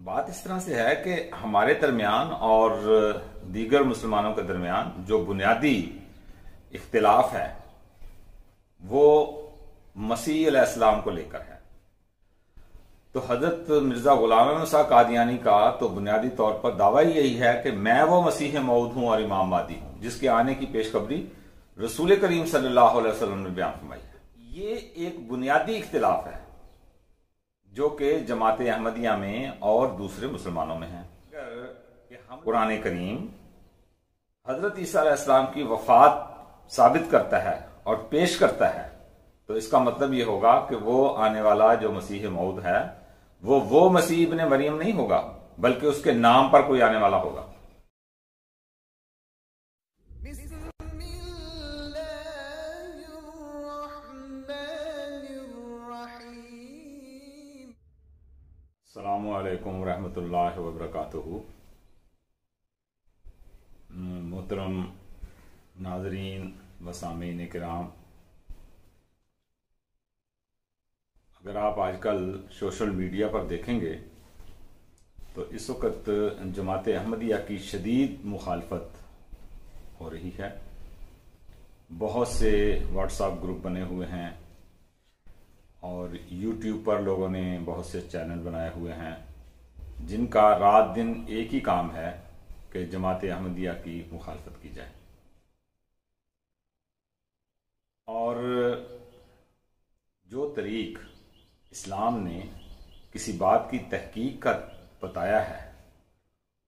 بات اس طرح سے ہے کہ ہمارے درمیان اور دیگر مسلمانوں کے درمیان جو بنیادی اختلاف ہے وہ مسیح علیہ السلام کو لے کر ہے۔ تو حضرت مرزا غلام احمد صاحب قادیانی کا تو بنیادی طور پر دعویٰ یہی ہے کہ میں وہ مسیح موعود ہوں اور امام مہدی ہوں جس کے آنے کی پیشخبری رسول کریم صلی اللہ علیہ وسلم نے بیان فرمائی ہے۔ یہ ایک بنیادی اختلاف ہے جو کہ جماعت احمدیہ میں اور دوسرے مسلمانوں میں ہے۔ قرآن کریم حضرت عیسیٰ علیہ السلام کی وفات ثابت کرتا ہے اور پیش کرتا ہے، تو اس کا مطلب یہ ہوگا کہ وہ آنے والا جو مسیح موعود ہے وہ مسیح ابن مریم نہیں ہوگا، بلکہ اس کے نام پر کوئی آنے والا ہوگا۔ السلام علیکم ورحمۃ اللہ وبرکاتہ۔ محترم ناظرین و سامعین کرام، اگر آپ آج کل سوشل میڈیا پر دیکھیں گے تو اس وقت جماعت احمدیہ کی شدید مخالفت ہو رہی ہے۔ بہت سے واٹس ایپ گروپ بنے ہوئے ہیں اور یوٹیوب پر لوگوں نے بہت سے چینل بنائے ہوئے ہیں جن کا رات دن ایک ہی کام ہے کہ جماعت احمدیہ کی مخالفت کی جائے۔ اور جو طریق اسلام نے کسی بات کی تحقیق کا بتایا ہے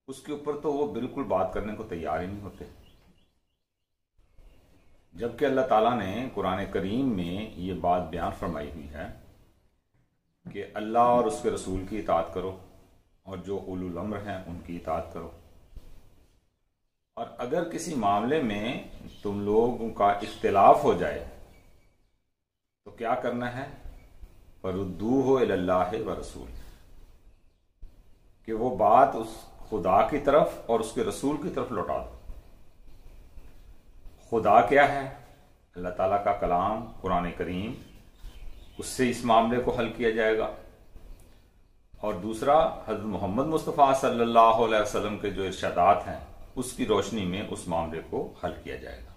اس کے اوپر تو وہ بالکل بات کرنے کو تیار ہی نہیں ہوتے، جبکہ اللہ تعالیٰ نے قرآن کریم میں یہ بات بیان فرمائی ہوئی ہے کہ اللہ اور اس کے رسول کی اطاعت کرو اور جو اولو الامر ہیں ان کی اطاعت کرو، اور اگر کسی معاملے میں تم لوگوں کا اختلاف ہو جائے تو کیا کرنا ہے؟ فردوہ الی اللہ ورسول، کہ وہ بات اس خدا کی طرف اور اس کے رسول کی طرف لوٹا دو۔ خدا کیا ہے؟ اللہ تعالیٰ کا کلام قرآن کریم، اس سے اس معاملے کو حل کیا جائے گا، اور دوسرا حضرت محمد مصطفیٰ صلی اللہ علیہ وسلم کے جو ارشادات ہیں اس کی روشنی میں اس معاملے کو حل کیا جائے گا۔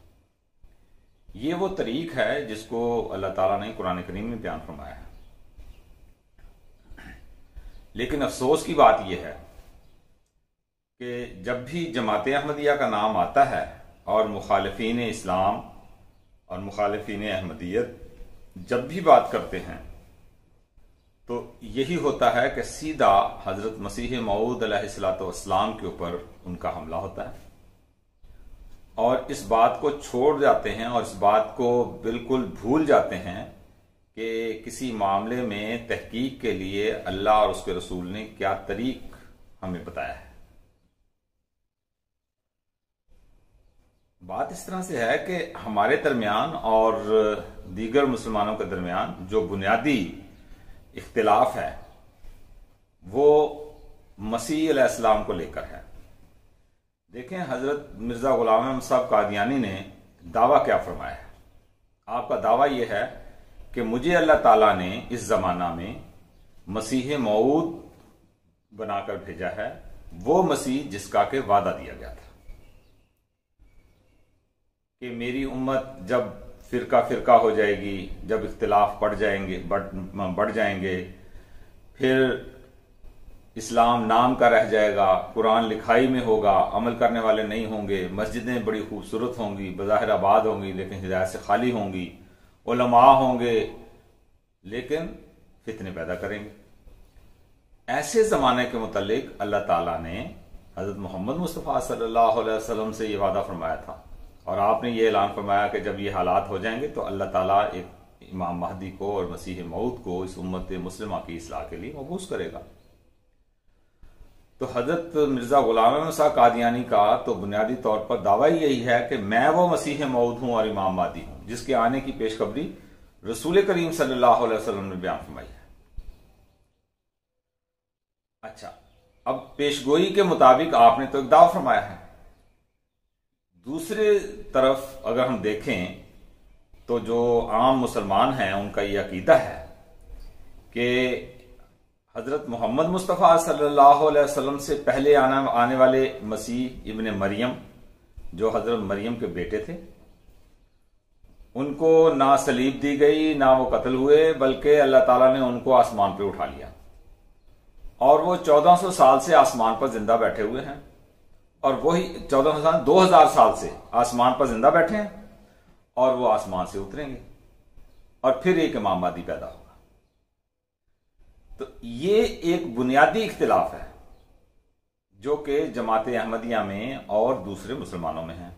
یہ وہ طریق ہے جس کو اللہ تعالیٰ نے قرآن کریم میں بیان فرمایا ہے۔ لیکن افسوس کی بات یہ ہے کہ جب بھی جماعت احمدیہ کا نام آتا ہے اور مخالفین اسلام اور مخالفین احمدیت جب بھی بات کرتے ہیں تو یہی ہوتا ہے کہ سیدھا حضرت مسیح موعود علیہ الصلوۃ والسلام کے اوپر ان کا حملہ ہوتا ہے، اور اس بات کو چھوڑ جاتے ہیں اور اس بات کو بالکل بھول جاتے ہیں کہ کسی معاملے میں تحقیق کے لیے اللہ اور اس کے رسول نے کیا طریق ہمیں بتایا ہے۔ بات اس طرح سے ہے کہ ہمارے درمیان اور دیگر مسلمانوں کے درمیان جو بنیادی اختلاف ہے وہ مسیح علیہ السلام کو لے کر ہے۔ دیکھیں حضرت مرزا غلام احمد صاحب قادیانی نے دعویٰ کیا فرمایا ہے۔ آپ کا دعویٰ یہ ہے کہ مجھے اللہ تعالیٰ نے اس زمانہ میں مسیح موعود بنا کر بھیجا ہے، وہ مسیح جس کا کہ وعدہ دیا گیا تھا کہ میری امت جب فرقہ فرقہ ہو جائے گی، جب اختلاف بڑھ جائیں گے، پھر اسلام نام کا رہ جائے گا، قرآن لکھائی میں ہوگا، عمل کرنے والے نہیں ہوں گے، مسجدیں بڑی خوبصورت ہوں گی، بظاہر آباد ہوں گی لیکن ہدایت سے خالی ہوں گی، علماء ہوں گے لیکن فتنے پیدا کریں گے۔ ایسے زمانے کے متعلق اللہ تعالیٰ نے حضرت محمد مصطفیٰ صلی اللہ علیہ وسلم سے یہ وعدہ فرمایا تھا، اور آپ نے یہ اعلان فرمایا کہ جب یہ حالات ہو جائیں گے تو اللہ تعالیٰ ایک امام مہدی کو اور مسیح موعود کو اس امت مسلمہ کی اصلاح کے لیے مبعوث کرے گا۔ تو حضرت مرزا غلام احمد صاحب قادیانی کا تو بنیادی طور پر دعویٰ یہی ہے کہ میں وہ مسیح موعود ہوں اور امام مہدی ہوں جس کے آنے کی پیشخبری رسول کریم صلی اللہ علیہ وسلم نے بیان فرمائی ہے۔ اچھا، اب پیشگوئی کے مطابق آپ نے تو ایک دعویٰ فرمایا ہے، دوسری طرف اگر ہم دیکھیں تو جو عام مسلمان ہیں ان کا یہ عقیدہ ہے کہ حضرت محمد مصطفیٰ صلی اللہ علیہ وسلم سے پہلے آنے والے مسیح ابن مریم جو حضرت مریم کے بیٹے تھے، ان کو نہ صلیب دی گئی نہ وہ قتل ہوئے، بلکہ اللہ تعالیٰ نے ان کو آسمان پہ اٹھا لیا اور وہ 1400 سال سے آسمان پر زندہ بیٹھے ہوئے ہیں، اور وہی 1400 سال 2000 سال سے آسمان پر زندہ بیٹھے ہیں، اور وہ آسمان سے اتریں گے اور پھر ایک امام مہدی پیدا ہوگا۔ تو یہ ایک بنیادی اختلاف ہے جو کہ جماعت احمدیہ میں اور دوسرے مسلمانوں میں ہے،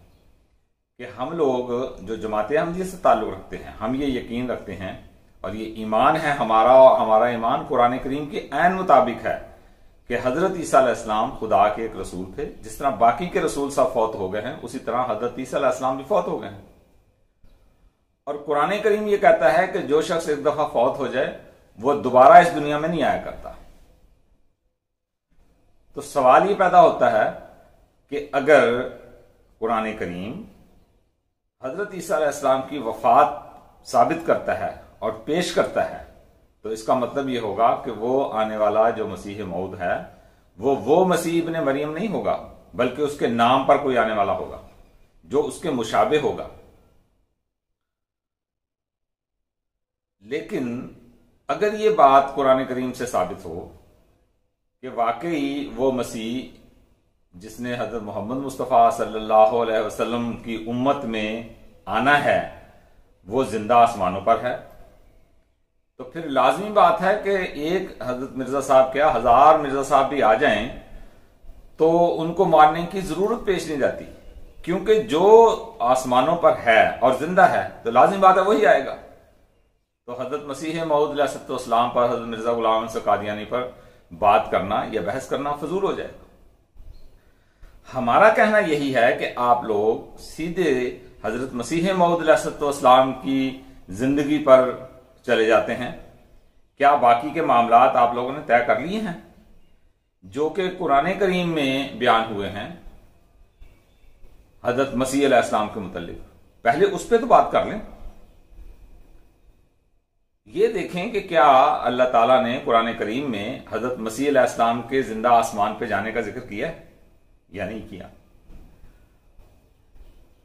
کہ ہم لوگ جو جماعت احمدیہ سے تعلق رکھتے ہیں، ہم یہ یقین رکھتے ہیں اور یہ ایمان ہے ہمارا، اور ہمارا ایمان قرآن کریم کے عین مطابق ہے کہ حضرت عیسیٰ علیہ السلام خدا کے ایک رسول تھے۔ جس طرح باقی کے رسول سب فوت ہو گئے ہیں، اسی طرح حضرت عیسیٰ علیہ السلام بھی فوت ہو گئے ہیں، اور قرآن کریم یہ کہتا ہے کہ جو شخص ایک دفعہ فوت ہو جائے وہ دوبارہ اس دنیا میں نہیں آیا کرتا۔ تو سوال یہ پیدا ہوتا ہے کہ اگر قرآن کریم حضرت عیسیٰ علیہ السلام کی وفات ثابت کرتا ہے اور پیش کرتا ہے، تو اس کا مطلب یہ ہوگا کہ وہ آنے والا جو مسیح موعود ہے وہ مسیح ابن مریم نہیں ہوگا، بلکہ اس کے نام پر کوئی آنے والا ہوگا جو اس کے مشابہ ہوگا۔ لیکن اگر یہ بات قرآن کریم سے ثابت ہو کہ واقعی وہ مسیح جس نے حضرت محمد مصطفیٰ صلی اللہ علیہ وسلم کی امت میں آنا ہے وہ زندہ آسمانوں پر ہے، تو پھر لازمی بات ہے کہ ایک حضرت مرزا صاحب کیا 1000 مرزا صاحب بھی آ جائیں تو ان کو مارنے کی ضرورت پیش نہیں جاتی، کیونکہ جو آسمانوں پر ہے اور زندہ ہے تو لازمی بات ہے وہی آئے گا۔ تو حضرت مسیح موعود علیہ السلام پر، حضرت مرزا غلام احمد قادیانی پر بات کرنا یا بحث کرنا فضول ہو جائے گا۔ ہمارا کہنا یہی ہے کہ آپ لوگ سیدھے حضرت مسیح موعود علیہ السلام کی زندگی پر چلے جاتے ہیں۔ کیا باقی کے معاملات آپ لوگوں نے طے کر لیے ہیں جو کہ قرآن کریم میں بیان ہوئے ہیں حضرت مسیح علیہ السلام کے متعلق؟ پہلے اس پہ تو بات کر لیں۔ یہ دیکھیں کہ کیا اللہ تعالیٰ نے قرآن کریم میں حضرت مسیح علیہ السلام کے زندہ آسمان پہ جانے کا ذکر کیا ہے یا نہیں کیا؟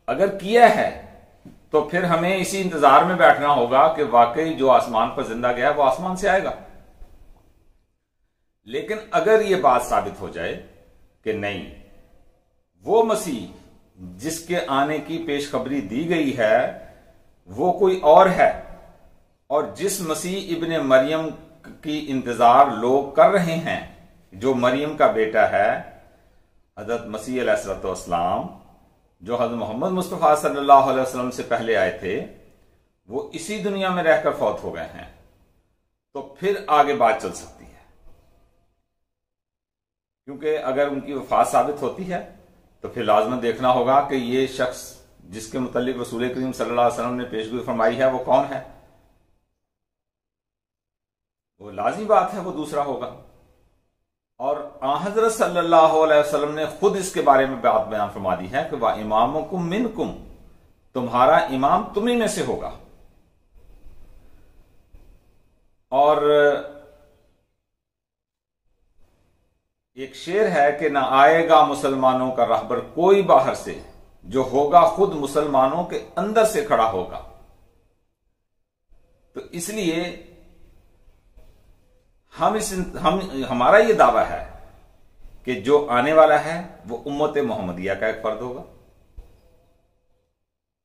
اگر کیا ہے تو پھر ہمیں اسی انتظار میں بیٹھنا ہوگا کہ واقعی جو آسمان پر زندہ گیا ہے وہ آسمان سے آئے گا۔ لیکن اگر یہ بات ثابت ہو جائے کہ نہیں، وہ مسیح جس کے آنے کی پیشخبری دی گئی ہے وہ کوئی اور ہے، اور جس مسیح ابن مریم کی انتظار لوگ کر رہے ہیں جو مریم کا بیٹا ہے، حضرت مسیح علیہ السلام جو حضرت محمد مصطفیٰ صلی اللہ علیہ وسلم سے پہلے آئے تھے، وہ اسی دنیا میں رہ کر فوت ہو گئے ہیں، تو پھر آگے بات چل سکتی ہے۔ کیونکہ اگر ان کی وفات ثابت ہوتی ہے تو پھر لازماً دیکھنا ہوگا کہ یہ شخص جس کے متعلق رسول کریم صلی اللہ علیہ وسلم نے پیشگوئی فرمائی ہے وہ کون ہے۔ وہ لازمی بات ہے وہ دوسرا ہوگا، اور حضرت صلی اللہ علیہ وسلم نے خود اس کے بارے میں بات بیان فرما دی ہے کہ وَإِمَامُكُم مِّنكُم، تمہارا امام تمہیں میں سے ہوگا۔ اور ایک شعر ہے کہ نہ آئے گا مسلمانوں کا رہبر کوئی باہر سے، جو ہوگا خود مسلمانوں کے اندر سے کھڑا ہوگا۔ تو اس لیے ہمارا یہ دعویٰ ہے کہ جو آنے والا ہے وہ امت محمدیہ کا ایک فرد ہوگا،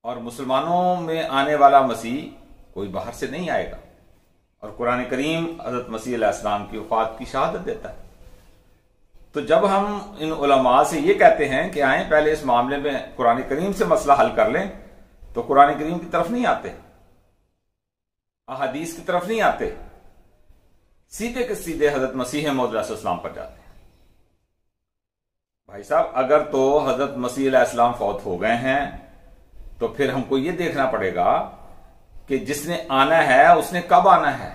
اور مسلمانوں میں آنے والا مسیح کوئی باہر سے نہیں آئے گا، اور قرآن کریم حضرت مسیح علیہ السلام کی وفات کی شہادت دیتا ہے۔ تو جب ہم ان علماء سے یہ کہتے ہیں کہ آئیں پہلے اس معاملے میں قرآن کریم سے مسئلہ حل کر لیں، تو قرآن کریم کی طرف نہیں آتے، احادیث کی طرف نہیں آتے، سیدھے کے سیدھے حضرت مسیح موعود علیہ السلام پر جاتے ہیں۔ بھائی صاحب، اگر تو حضرت مسیح علیہ السلام فوت ہو گئے ہیں تو پھر ہم کو یہ دیکھنا پڑے گا کہ جس نے آنا ہے اس نے کب آنا ہے،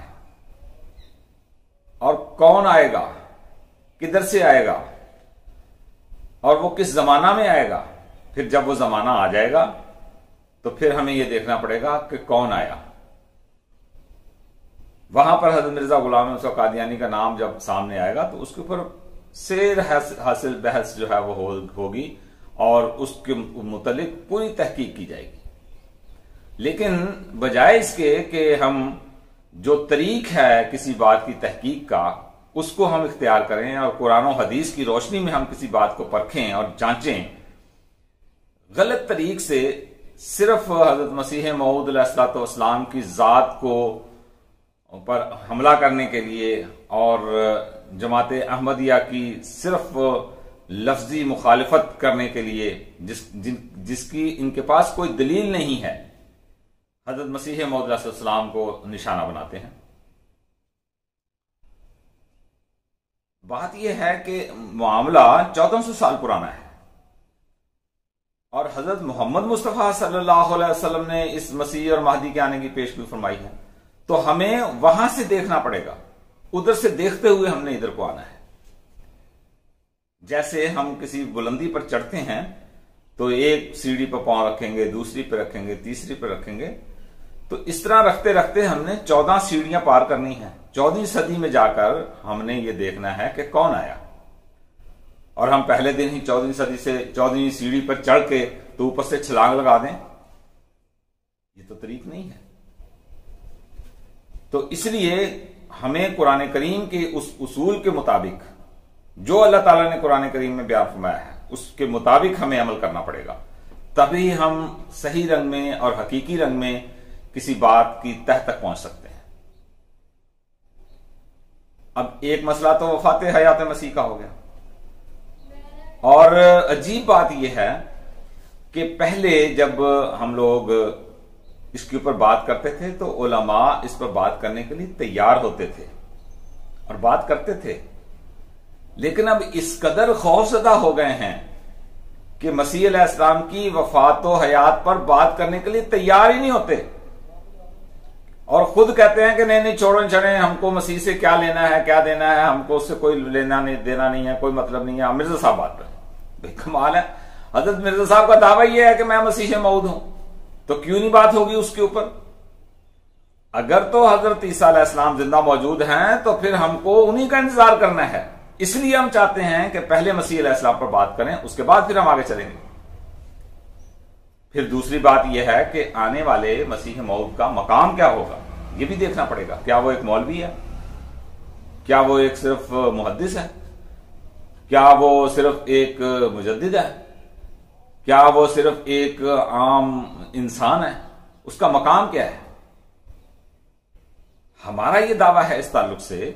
اور کون آئے گا، کدھر سے آئے گا، اور وہ کس زمانہ میں آئے گا۔ پھر جب وہ زمانہ آ جائے گا تو پھر ہمیں یہ دیکھنا پڑے گا کہ کون آیا۔ وہاں پر حضرت مرزا غلام احمد قادیانی کا نام جب سامنے آئے گا تو اس کے اوپر سیر حاصل بحث جو ہے وہ ہوگی اور اس کے متعلق پوری تحقیق کی جائے گی. لیکن بجائے اس کے کہ ہم جو طریق ہے کسی بات کی تحقیق کا اس کو ہم اختیار کریں اور قرآن و حدیث کی روشنی میں ہم کسی بات کو پرکھیں اور جانچیں، غلط طریق سے صرف حضرت مسیح موعود علیہ الصلوۃ والسلام کی ذات کو پر حملہ کرنے کے لیے اور جماعت احمدیہ کی صرف لفظی مخالفت کرنے کے لیے جس کی ان کے پاس کوئی دلیل نہیں ہے، حضرت مسیح موعود علیہ السلام کو نشانہ بناتے ہیں. بات یہ ہے کہ معاملہ 1400 سال پرانا ہے اور حضرت محمد مصطفیٰ صلی اللہ علیہ وسلم نے اس مسیح اور مہدی کے آنے کی پیشگوئی فرمائی ہے، تو ہمیں وہاں سے دیکھنا پڑے گا، ادھر سے دیکھتے ہوئے ہم نے ادھر کو آنا ہے. جیسے ہم کسی بلندی پر چڑھتے ہیں تو ایک سیڑھی پر پاؤں رکھیں گے، دوسری پہ رکھیں گے، تیسری پہ رکھیں گے، تو اس طرح رکھتے رکھتے ہم نے 14 سیڑھیاں پار کرنی ہیں. 14ویں صدی میں جا کر ہم نے یہ دیکھنا ہے کہ کون آیا، اور ہم پہلے دن ہی 14ویں صدی سے 14ویں سیڑھی پر چڑھ کے تو اوپر سے چھلانگ لگا دیں، یہ تو طریق نہیں ہے. تو اس لیے ہمیں قرآن کریم کے اس اصول کے مطابق جو اللہ تعالیٰ نے قرآن کریم میں بیان فرمایا ہے اس کے مطابق ہمیں عمل کرنا پڑے گا، تبھی ہم صحیح رنگ میں اور حقیقی رنگ میں کسی بات کی تہ تک پہنچ سکتے ہیں. اب ایک مسئلہ تو وفات حیات مسیح کا ہو گیا، اور عجیب بات یہ ہے کہ پہلے جب ہم لوگ اس کے اوپر بات کرتے تھے تو علماء اس پر بات کرنے کے لیے تیار ہوتے تھے اور بات کرتے تھے، لیکن اب اس قدر خوفزدہ ہو گئے ہیں کہ مسیح علیہ السلام کی وفات و حیات پر بات کرنے کے لیے تیار ہی نہیں ہوتے، اور خود کہتے ہیں کہ نہیں چھوڑیں چھڑیں، ہم کو مسیح سے کیا لینا ہے کیا دینا ہے، ہم کو اس سے کوئی لینا نہیں دینا نہیں ہے، کوئی مطلب نہیں ہے. مرزا صاحب بات کریں، کمال ہے. حضرت مرزا صاحب کا دعویٰ یہ ہے کہ میں مسیح موعود ہوں، تو کیوں نہیں بات ہوگی اس کے اوپر؟ اگر تو حضرت عیسیٰ علیہ السلام زندہ موجود ہیں تو پھر ہم کو انہی کا انتظار کرنا ہے. اس لیے ہم چاہتے ہیں کہ پہلے مسیح علیہ السلام پر بات کریں، اس کے بعد پھر ہم آگے چلیں گے. پھر دوسری بات یہ ہے کہ آنے والے مسیح موعود کا مقام کیا ہوگا، یہ بھی دیکھنا پڑے گا. کیا وہ ایک مولوی ہے؟ کیا وہ ایک صرف محدث ہے؟ کیا وہ صرف ایک مجدد ہے؟ کیا وہ صرف ایک عام انسان ہے؟ اس کا مقام کیا ہے؟ ہمارا یہ دعویٰ ہے اس تعلق سے،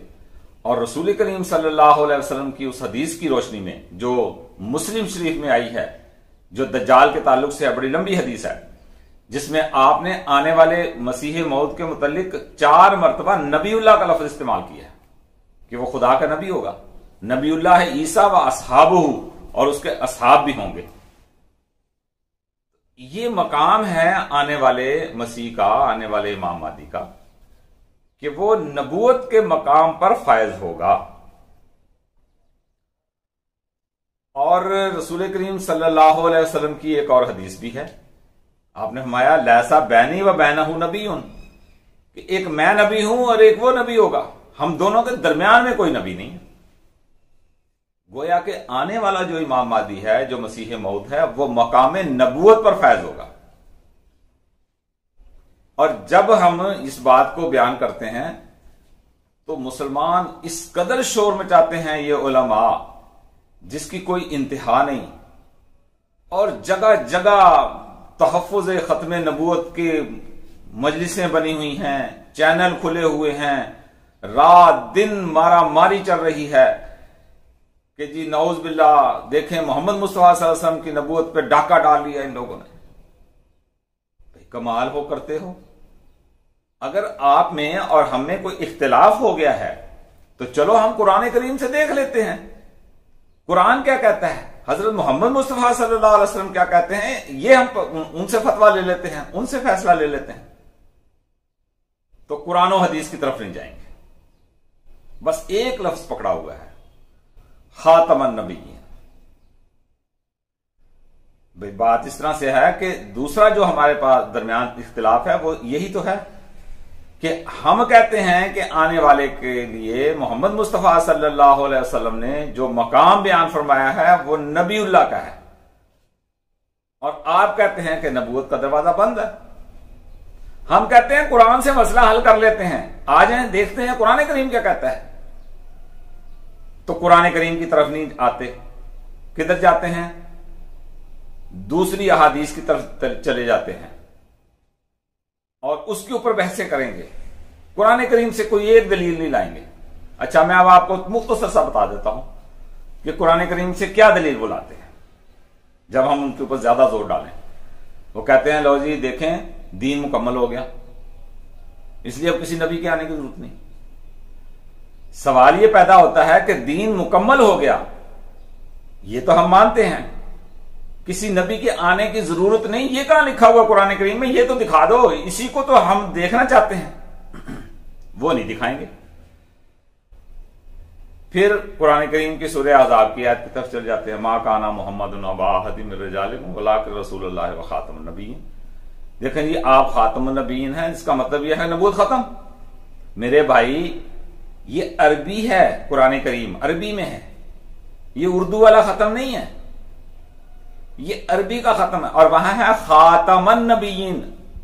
اور رسول کریم صلی اللہ علیہ وسلم کی اس حدیث کی روشنی میں جو مسلم شریف میں آئی ہے، جو دجال کے تعلق سے بڑی لمبی حدیث ہے، جس میں آپ نے آنے والے مسیح موعود کے متعلق 4 مرتبہ نبی اللہ کا لفظ استعمال کیا ہے کہ وہ خدا کا نبی ہوگا. نبی اللہ ہے عیسیٰ و اصحابہ، اور اس کے اصحاب بھی ہوں گے. یہ مقام ہے آنے والے مسیح کا، آنے والے امام مہدی کا، کہ وہ نبوت کے مقام پر فائز ہوگا. اور رسول کریم صلی اللہ علیہ وسلم کی ایک اور حدیث بھی ہے، آپ نے فرمایا لیسا بینی و بینہ نبی، کہ ایک میں نبی ہوں اور ایک وہ نبی ہوگا، ہم دونوں کے درمیان میں کوئی نبی نہیں. گویا کہ آنے والا جو امام مہدی ہے، جو مسیح موعود ہے، وہ مقام نبوت پر فائز ہوگا. اور جب ہم اس بات کو بیان کرتے ہیں تو مسلمان اس قدر شور مچاتے ہیں، یہ علماء جس کی کوئی انتہا نہیں، اور جگہ جگہ تحفظ ختم نبوت کے مجلسیں بنی ہوئی ہیں، چینل کھلے ہوئے ہیں، رات دن مارا ماری چل رہی ہے کہ جی نعوذ باللہ دیکھیں محمد مصطفیٰ صلی اللہ علیہ وسلم کی نبوت پہ ڈاکہ ڈال لیا ان لوگوں نے. کمال ہو کرتے ہو. اگر آپ میں اور ہم میں کوئی اختلاف ہو گیا ہے تو چلو ہم قرآن کریم سے دیکھ لیتے ہیں، قرآن کیا کہتا ہے، حضرت محمد مصطفیٰ صلی اللہ علیہ وسلم کیا کہتے ہیں، یہ ہم ان سے فتویٰ لے لیتے ہیں، ان سے فیصلہ لے لیتے ہیں. تو قرآن و حدیث کی طرف نہیں جائیں گے. بس ایک لفظ پکڑا ہوا ہے، خاتم النبیین. بھئی بات اس طرح سے ہے کہ دوسرا جو ہمارے پاس درمیان اختلاف ہے وہ یہی تو ہے کہ ہم کہتے ہیں کہ آنے والے کے لیے محمد مصطفیٰ صلی اللہ علیہ وسلم نے جو مقام بیان فرمایا ہے وہ نبی اللہ کا ہے، اور آپ کہتے ہیں کہ نبوت کا دروازہ بند ہے۔ ہم کہتے ہیں قرآن سے مسئلہ حل کر لیتے ہیں، آ جائیں دیکھتے ہیں قرآن کریم کیا کہتا ہے۔ تو قرآن کریم کی طرف نہیں آتے، کدھر جاتے ہیں؟ دوسری احادیث کی طرف چلے جاتے ہیں اور اس کے اوپر بحثیں کریں گے، قرآن کریم سے کوئی ایک دلیل نہیں لائیں گے۔ اچھا، میں اب آپ کو مختصر سا بتا دیتا ہوں کہ قرآن کریم سے کیا دلیل وہ لاتے ہیں جب ہم ان کے اوپر زیادہ زور ڈالیں۔ وہ کہتے ہیں لو جی دیکھیں دین مکمل ہو گیا، اس لیے اب کسی نبی کے آنے کی ضرورت نہیں۔ سوال یہ پیدا ہوتا ہے کہ دین مکمل ہو گیا، یہ تو ہم مانتے ہیں، کسی نبی کے آنے کی ضرورت نہیں، یہ کہاں لکھا ہوا قرآن کریم میں؟ یہ تو دکھا دو، اسی کو تو ہم دیکھنا چاہتے ہیں۔ وہ نہیں دکھائیں گے۔ پھر قرآن کریم کی سورہ احزاب کی آیت کی طرف چل جاتے ہیں، ما کانا محمد ابا احد من رجالکم ولکن رسول اللہ وخاتم النبیین۔ دیکھیں جی، آپ خاتم النبیین ہیں، اس کا مطلب یہ ہے نبوت ختم۔ میرے بھائی یہ عربی ہے، قرآن کریم عربی میں ہے، یہ اردو والا ختم نہیں ہے، یہ عربی کا ختم ہے، اور وہاں ہے خاتم النبیین،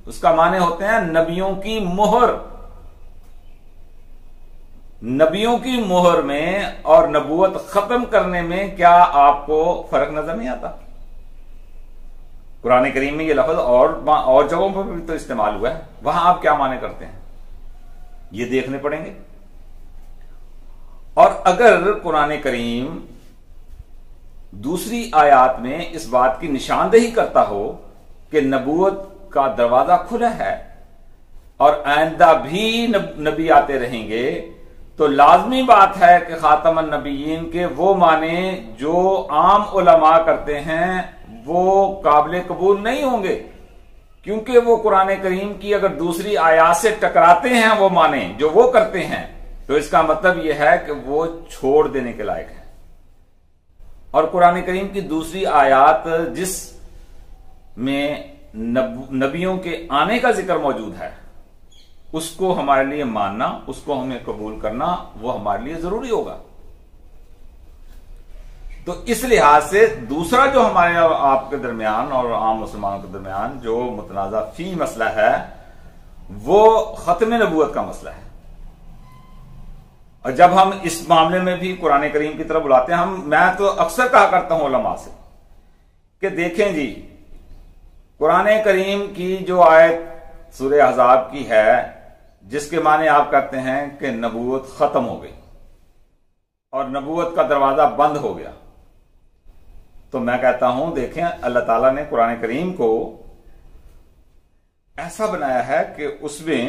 اس کا معنی ہوتے ہیں نبیوں کی مہر۔ نبیوں کی مہر میں اور نبوت ختم کرنے میں کیا آپ کو فرق نظر نہیں آتا؟ قرآن کریم میں یہ لفظ اور جگہوں پر بھی تو استعمال ہوا ہے، وہاں آپ کیا معنی کرتے ہیں یہ دیکھنے پڑیں گے۔ اور اگر قرآن کریم دوسری آیات میں اس بات کی نشاندہی کرتا ہو کہ نبوت کا دروازہ کھلا ہے اور آئندہ بھی نبی آتے رہیں گے، تو لازمی بات ہے کہ خاتم النبیین کے وہ معنی جو عام علماء کرتے ہیں وہ قابل قبول نہیں ہوں گے، کیونکہ وہ قرآن کریم کی اگر دوسری آیات سے ٹکراتے ہیں وہ معنی جو وہ کرتے ہیں، تو اس کا مطلب یہ ہے کہ وہ چھوڑ دینے کے لائق ہیں۔ اور قرآن کریم کی دوسری آیات جس میں نبیوں کے آنے کا ذکر موجود ہے، اس کو ہمارے لیے ماننا، اس کو ہمیں قبول کرنا، وہ ہمارے لیے ضروری ہوگا۔ تو اس لحاظ سے دوسرا جو ہمارے اور آپ کے درمیان اور عام مسلمانوں کے درمیان جو متنازع فی مسئلہ ہے وہ ختم نبوت کا مسئلہ ہے۔ اور جب ہم اس معاملے میں بھی قرآن کریم کی طرف بلاتے ہیں، میں تو اکثر کہا کرتا ہوں علماء سے کہ دیکھیں جی، قرآن کریم کی جو آیت سورہ احزاب کی ہے جس کے معنی آپ کہتے ہیں کہ نبوت ختم ہو گئی اور نبوت کا دروازہ بند ہو گیا، تو میں کہتا ہوں دیکھیں اللہ تعالیٰ نے قرآن کریم کو ایسا بنایا ہے کہ اس میں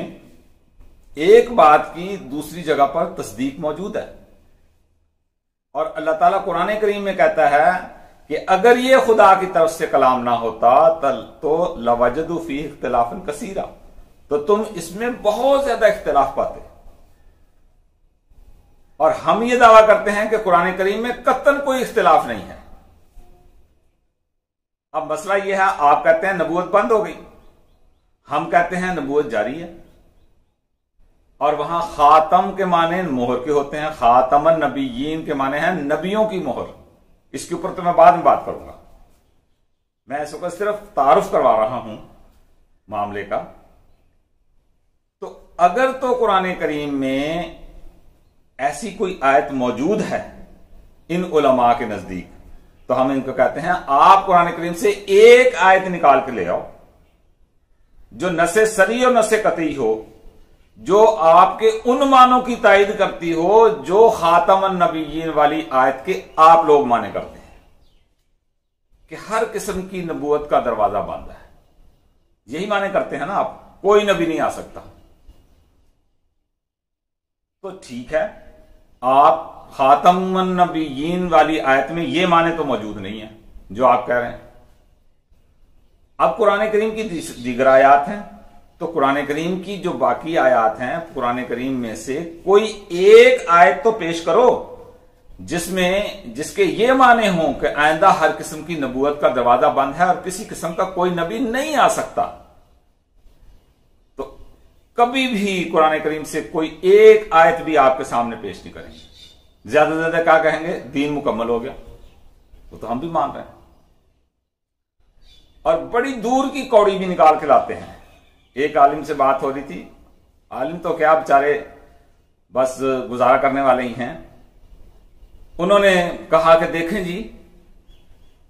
ایک بات کی دوسری جگہ پر تصدیق موجود ہے، اور اللہ تعالیٰ قرآن کریم میں کہتا ہے کہ اگر یہ خدا کی طرف سے کلام نہ ہوتا تو لوجدوا فیہ اختلافا کثیرا، تو تم اس میں بہت زیادہ اختلاف پاتے۔ اور ہم یہ دعویٰ کرتے ہیں کہ قرآن کریم میں قطعاً کوئی اختلاف نہیں ہے۔ اب مسئلہ یہ ہے، آپ کہتے ہیں نبوت بند ہو گئی، ہم کہتے ہیں نبوت جاری ہے، اور وہاں خاتم کے معنی مہر کے ہوتے ہیں، خاتم النبیین کے معنی ہیں نبیوں کی مہر۔ اس کے اوپر تو میں بعد میں بات کروں گا، میں اس وقت صرف تعارف کروا رہا ہوں معاملے کا۔ تو اگر تو قرآن کریم میں ایسی کوئی آیت موجود ہے ان علماء کے نزدیک، تو ہم ان کو کہتے ہیں آپ قرآن کریم سے ایک آیت نکال کے لے آؤ جو نص صریح اور نص قطعی ہو، جو آپ کے ان معنوں کی تائید کرتی ہو جو خاتم النبیین والی آیت کے آپ لوگ مانے کرتے ہیں کہ ہر قسم کی نبوت کا دروازہ بند ہے۔ یہی مانے کرتے ہیں نا آپ، کوئی نبی نہیں آ سکتا۔ تو ٹھیک ہے، آپ خاتم النبیین والی آیت میں یہ معنی تو موجود نہیں ہے جو آپ کہہ رہے ہیں۔ اب قرآن کریم کی دیگر آیات ہیں، تو قرآن کریم کی جو باقی آیات ہیں قرآن کریم میں سے کوئی ایک آیت تو پیش کرو جس کے یہ معنی ہوں کہ آئندہ ہر قسم کی نبوت کا دروازہ بند ہے اور کسی قسم کا کوئی نبی نہیں آ سکتا۔ تو کبھی بھی قرآن کریم سے کوئی ایک آیت بھی آپ کے سامنے پیش نہیں کریں گے۔ زیادہ سے زیادہ کیا کہیں گے؟ دین مکمل ہو گیا۔ وہ تو ہم بھی مان رہے ہیں، اور بڑی دور کی کوڑی بھی نکال کے لاتے ہیں۔ ایک عالم سے بات ہو رہی تھی، عالم تو کیا بیچارے بس گزارا کرنے والے ہی ہیں۔ انہوں نے کہا کہ دیکھیں جی،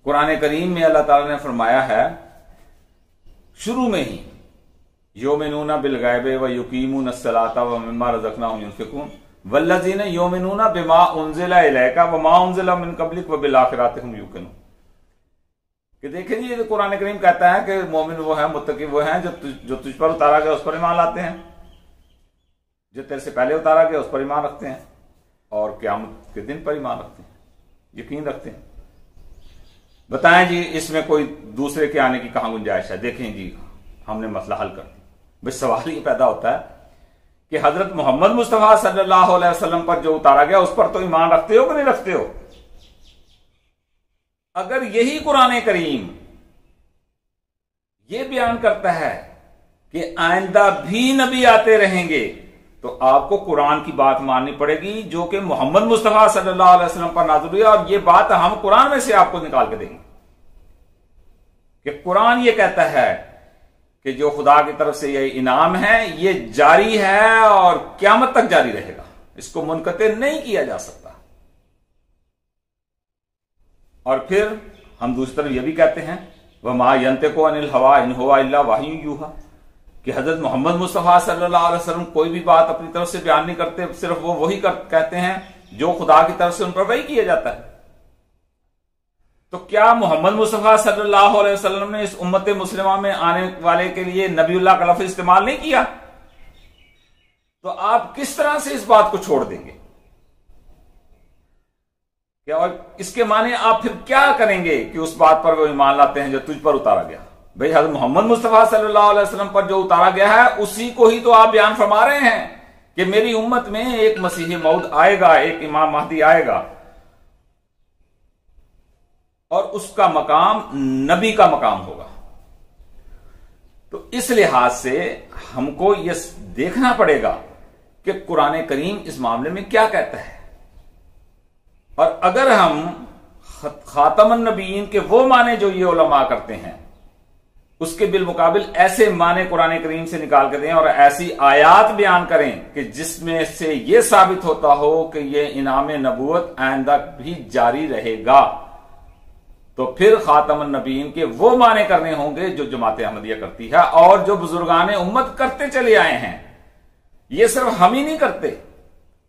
قرآن کریم میں اللہ تعالی نے فرمایا ہے شروع میں ہی، یؤمنون بالغیب ویقیمون الصلاۃ ومما رزقناہم ینفقون والذین یؤمنون بما انزل الیک وما انزل من قبلک وبالآخرۃ ہم یوقنون، کہ دیکھیں جی یہ قرآن کریم کہتا ہے کہ مومن وہ ہیں، متقی وہ ہیں جو تجھ پر اتارا گیا اس پر ایمان لاتے ہیں، جو تیرے سے پہلے اتارا گیا اس پر ایمان رکھتے ہیں، اور قیامت کے دن پر ایمان رکھتے ہیں، یقین رکھتے ہیں۔ بتائیں جی اس میں کوئی دوسرے کے آنے کی کہاں گنجائش ہے؟ دیکھیں جی ہم نے مسئلہ حل کر دیا۔ بس سوال یہ پیدا ہوتا ہے کہ حضرت محمد مصطفیٰ صلی اللہ علیہ وسلم پر جو اتارا گیا اس پر تو ایمان رکھتے ہو کہ نہیں رکھتے ہو؟ اگر یہی قرآن کریم یہ بیان کرتا ہے کہ آئندہ بھی نبی آتے رہیں گے، تو آپ کو قرآن کی بات ماننی پڑے گی جو کہ محمد مصطفیٰ صلی اللہ علیہ وسلم پر نازل ہوئی، اور یہ بات ہم قرآن میں سے آپ کو نکال کے دیں گے کہ قرآن یہ کہتا ہے کہ جو خدا کی طرف سے یہ انعام ہے یہ جاری ہے اور قیامت تک جاری رہے گا، اس کو منقطع نہیں کیا جا سکتا۔ اور پھر ہم دوسری طرف یہ بھی کہتے ہیں وَمَا يَنْطِقُ عَنِ الْهَوَىٰ إِنْ هُوَ إِلَّا وَحْيٌ يُوحَىٰ، کہ حضرت محمد مصطفیٰ صلی اللہ علیہ وسلم کوئی بھی بات اپنی طرف سے بیان نہیں کرتے، صرف وہ وہی کہتے ہیں جو خدا کی طرف سے ان پر وحی کیا جاتا ہے۔ تو کیا محمد مصطفیٰ صلی اللہ علیہ وسلم نے اس امت مسلمہ میں آنے والے کے لیے نبی اللہ کا لفظ استعمال نہیں کیا؟ تو آپ کس طرح سے اس بات کو چھوڑ دیں گے؟ اور اس کے معنی آپ پھر کیا کریں گے کہ اس بات پر وہ ایمان لاتے ہیں جو تجھ پر اتارا گیا؟ بھئی حضرت محمد مصطفیٰ صلی اللہ علیہ وسلم پر جو اتارا گیا ہے اسی کو ہی تو آپ بیان فرما رہے ہیں کہ میری امت میں ایک مسیح موعود آئے گا، ایک امام مہدی آئے گا، اور اس کا مقام نبی کا مقام ہوگا۔ تو اس لحاظ سے ہم کو یہ دیکھنا پڑے گا کہ قرآن کریم اس معاملے میں کیا کہتا ہے، اور اگر ہم خاتم النبیین کے وہ معنی جو یہ علماء کرتے ہیں اس کے بالمقابل ایسے معنی قرآن کریم سے نکال کے دیں اور ایسی آیات بیان کریں کہ جس میں سے یہ ثابت ہوتا ہو کہ یہ انعام نبوت آئندہ بھی جاری رہے گا، تو پھر خاتم النبیین کے وہ معنی کرنے ہوں گے جو جماعت احمدیہ کرتی ہے اور جو بزرگان امت کرتے چلے آئے ہیں۔ یہ صرف ہم ہی نہیں کرتے،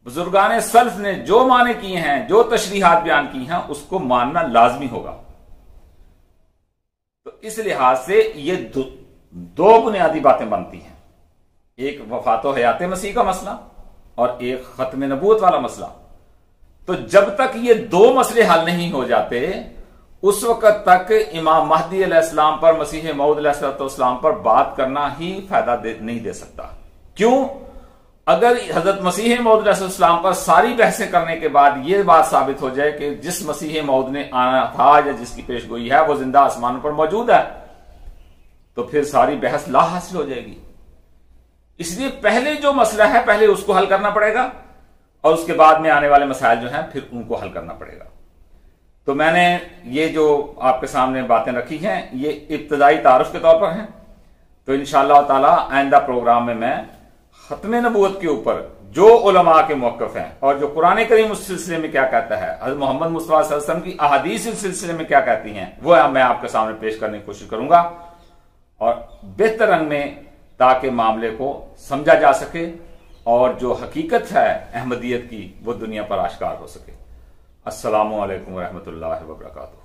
بزرگان سلف نے جو معنی کیے ہیں، جو تشریحات بیان کی ہیں، اس کو ماننا لازمی ہوگا۔ تو اس لحاظ سے یہ دو بنیادی باتیں بنتی ہیں، ایک وفات و حیات مسیح کا مسئلہ اور ایک ختم نبوت والا مسئلہ۔ تو جب تک یہ دو مسئلے حل نہیں ہو جاتے اس وقت تک امام مہدی علیہ السلام پر، مسیح موعود علیہ السلام پر بات کرنا ہی فائدہ نہیں دے سکتا۔ کیوں؟ اگر حضرت مسیح موعود علیہ السلام پر ساری بحثیں کرنے کے بعد یہ بات ثابت ہو جائے کہ جس مسیح موعود نے آنا تھا یا جس کی پیش گوئی ہے وہ زندہ آسمانوں پر موجود ہے، تو پھر ساری بحث لا حاصل ہو جائے گی۔ اس لیے پہلے جو مسئلہ ہے پہلے اس کو حل کرنا پڑے گا، اور اس کے بعد میں آنے والے مسائل جو ہیں پھر ان کو حل کرنا پڑے گا۔ تو میں نے یہ جو آپ کے سامنے باتیں رکھی ہیں یہ ابتدائی تعارف کے طور پر ہیں، تو انشاءاللہ تعالی آئندہ پروگرام میں ختم نبوت کے اوپر جو علماء کے موقف ہیں اور جو قرآن کریم اس سلسلے میں کیا کہتا ہے، حضرت محمد مصطفیٰ صلی اللہ علیہ وسلم کی احادیث اس سلسلے میں کیا کہتی ہیں، وہ میں آپ کے سامنے پیش کرنے کی کوشش کروں گا، اور بہتر رنگ میں، تاکہ معاملے کو سمجھا جا سکے اور جو حقیقت ہے احمدیت کی وہ دنیا پر آشکار ہو سکے۔ السلام علیکم ورحمۃ اللہ وبرکاتہ۔